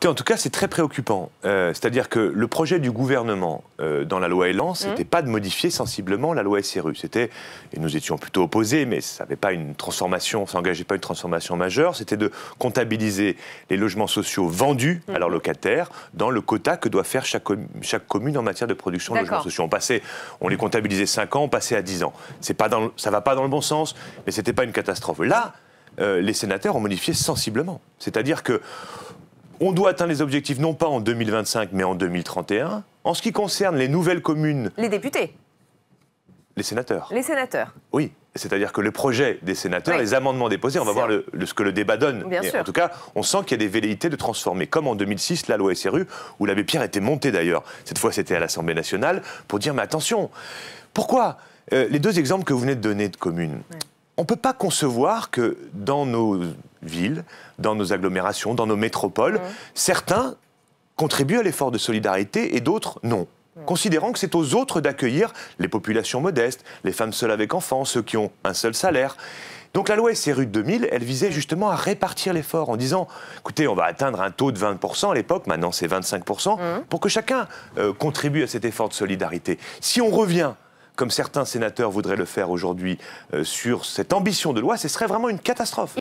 Écoutez, en tout cas, c'est très préoccupant. C'est-à-dire que le projet du gouvernement dans la loi Elan, c'était pas de modifier sensiblement la loi SRU. C'était, et nous étions plutôt opposés, mais ça n'avait pas une transformation, ça n'engageait pas une transformation majeure, c'était de comptabiliser les logements sociaux vendus à leurs locataires dans le quota que doit faire chaque commune en matière de production de logements sociaux. On les comptabilisait 5 ans, on passait à 10 ans. Ça ne va pas dans le bon sens, mais ce n'était pas une catastrophe. Là, les sénateurs ont modifié sensiblement. C'est-à-dire que on doit atteindre les objectifs non pas en 2025, mais en 2031. En ce qui concerne les nouvelles communes... Les députés. Les sénateurs. Les sénateurs. Oui, c'est-à-dire que le projet des sénateurs, les amendements déposés, on va voir ce que le débat donne. Bien sûr. En tout cas, on sent qu'il y a des velléités de transformer, comme en 2006, la loi SRU, où l'abbé Pierre était monté d'ailleurs. Cette fois, c'était à l'Assemblée nationale, pour dire, mais attention, pourquoi les deux exemples que vous venez de donner de communes, on ne peut pas concevoir que dans nos villes, dans nos agglomérations, dans nos métropoles, certains contribuent à l'effort de solidarité et d'autres non. Considérant que c'est aux autres d'accueillir les populations modestes, les femmes seules avec enfants, ceux qui ont un seul salaire. Donc la loi SRU de 2000, elle visait justement à répartir l'effort en disant, écoutez, on va atteindre un taux de 20% à l'époque, maintenant c'est 25%, pour que chacun contribue à cet effort de solidarité. Si on revient, comme certains sénateurs voudraient le faire aujourd'hui, sur cette ambition de loi, ce serait vraiment une catastrophe.